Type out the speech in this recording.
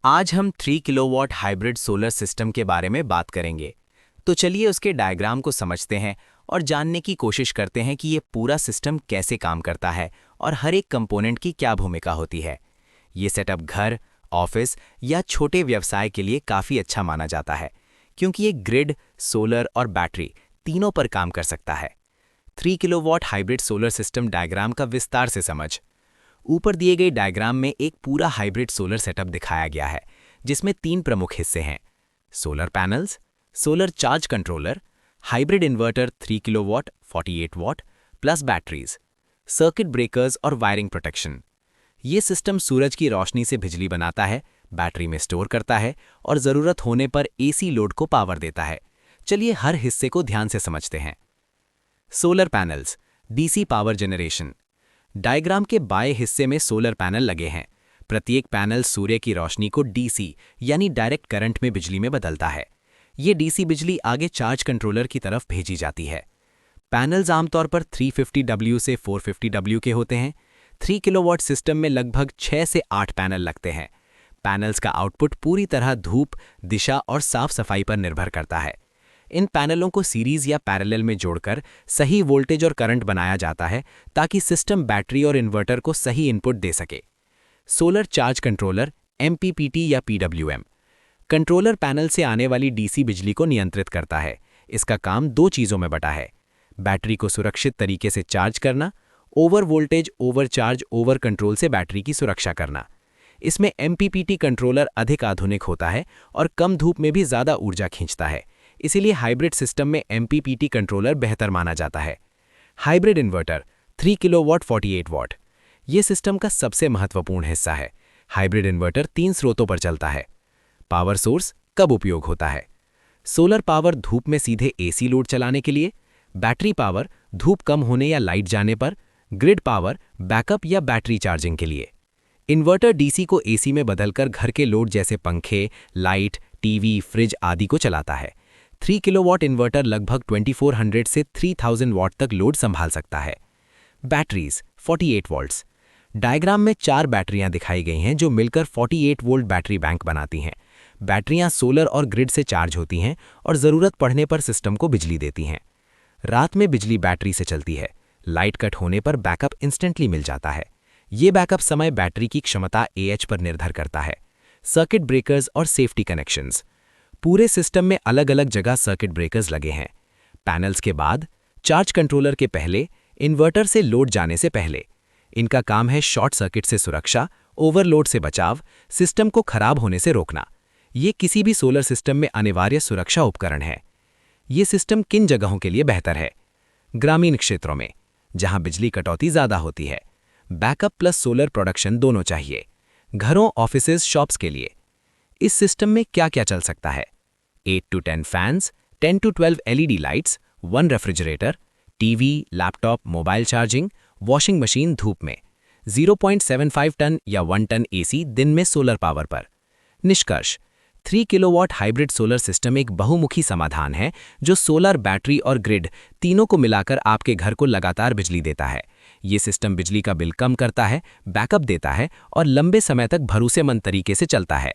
आज हम 3 kilowatt hybrid solar system के बारे में बात करेंगे। तो चलिए उसके डायग्राम को समझते हैं और जानने की कोशिश करते हैं कि ये पूरा सिस्टम कैसे काम करता है और हर एक कंपोनेंट की क्या भूमिका होती है। ये सेटअप घर, ऑफिस या छोटे व्यवसाय के लिए काफ़ी अच्छा माना जाता है, क्योंकि ये ग्रिड, सोलर और बैटरी तीनों पर काम कर सकता है। 3 kilowatt hybrid solar system diagram का विस्तार से समझ। ऊपर दिए गए डायग्राम में एक पूरा हाइब्रिड सोलर सेटअप दिखाया गया है, जिसमें 3 प्रमुख हिस्से हैं: solar panels, solar charge controller, hybrid inverter 3 kilowatt 48 वाट प्लस बैटरीज, सर्किट ब्रेकर्स और वायरिंग प्रोटेक्शन। ये सिस्टम सूरज की रोशनी से बिजली बनाता है, बैटरी में स्टोर करता है और ज़रूरत होने पर एसी लोड को पावर देता है। चलिए हर हिस्से को ध्यान से समझते हैं। Solar panels, DC power generation. Diagram के बाएं हिस्से में सोलर पैनल लगे हैं। प्रत्येक पैनल सूर्य की रोशनी को डीसी यानी डायरेक्ट करंट में बिजली में बदलता है। ये डीसी बिजली आगे चार्ज कंट्रोलर की तरफ भेजी जाती है। पैनल्स आमतौर पर 350W से 450W के होते हैं। 3 किलोवाट सिस्टम में लगभग 6 से 8 पैनल लगते हैं। पैनल्स का आउटपुट पूरी तरह धूप, दिशा और साफ सफाई पर निर्भर करता है। इन पैनलों को सीरीज या पैरेलल में जोड़कर सही वोल्टेज और करंट बनाया जाता है, ताकि सिस्टम बैटरी और इन्वर्टर को सही इनपुट दे सके। सोलर चार्ज कंट्रोलर, MPPT या PWM। कंट्रोलर पैनल से आने वाली डीसी बिजली को नियंत्रित करता है। इसका काम 2 चीज़ों में बटा है: बैटरी को सुरक्षित तरीके से चार्ज करना, over voltage, over charge, over control से बैटरी की सुरक्षा करना। इसमें MPPT कंट्रोलर अधिक आधुनिक होता है और कम धूप में भी ज़्यादा ऊर्जा खींचता है। इसीलिए हाइब्रिड सिस्टम में MPPT कंट्रोलर बेहतर माना जाता है। हाइब्रिड इन्वर्टर 3 किलोवाट 48 वाट। ये सिस्टम का सबसे महत्वपूर्ण हिस्सा है। हाइब्रिड इन्वर्टर 3 स्रोतों पर चलता है। पावर सोर्स कब उपयोग होता है: सोलर पावर धूप में सीधे एसी लोड चलाने के लिए, बैटरी पावर धूप कम होने या लाइट जाने पर, ग्रिड पावर बैकअप या बैटरी चार्जिंग के लिए। इन्वर्टर डीसी को एसी में बदलकर घर के लोड जैसे पंखे, लाइट, टीवी, फ्रिज आदि को चलाता है। 3 किलोवाट इन्वर्टर लगभग 2400 से 3000 वाट तक लोड संभाल सकता है। Batteries 48 volts. डायग्राम में 4 बैटरियां दिखाई गई हैं, जो मिलकर 48 वोल्ट बैटरी बैंक बनाती हैं। बैटरियां सोलर और ग्रिड से चार्ज होती हैं और ज़रूरत पड़ने पर सिस्टम को बिजली देती हैं। रात में बिजली बैटरी से चलती है। लाइट कट होने पर बैकअप इंस्टेंटली मिल जाता है। ये बैकअप समय बैटरी की क्षमता AH पर निर्भर करता है। सर्किट ब्रेकर्स और सेफ्टी कनेक्शंस। पूरे सिस्टम में अलग अलग जगह सर्किट ब्रेकर्स लगे हैं। पैनल्स के बाद, चार्ज कंट्रोलर के पहले, इन्वर्टर से लोड जाने से पहले। इनका काम है शॉर्ट सर्किट से सुरक्षा, ओवरलोड से बचाव, सिस्टम को खराब होने से रोकना। ये किसी भी सोलर सिस्टम में अनिवार्य सुरक्षा उपकरण है। ये सिस्टम किन जगहों के लिए बेहतर है: ग्रामीण क्षेत्रों में, जहां बिजली कटौती ज़्यादा होती है। बैकअप प्लस सोलर प्रोडक्शन दोनों चाहिए। घरों, ऑफिसेज, शॉप्स के लिए। इस सिस्टम में क्या क्या चल सकता है: 8 to 10 fans, 10 to 12 LED lights, 1 refrigerator, TV, laptop, mobile charging, washing machine धूप में, 0.75 टन या 1 टन AC दिन में सोलर पावर पर। निष्कर्ष: 3 किलोवाट हाइब्रिड सोलर सिस्टम एक बहुमुखी समाधान है, जो सोलर, बैटरी और ग्रिड तीनों को मिलाकर आपके घर को लगातार बिजली देता है। ये सिस्टम बिजली का बिल कम करता है, बैकअप देता है और लंबे समय तक भरोसेमंद तरीके से चलता है।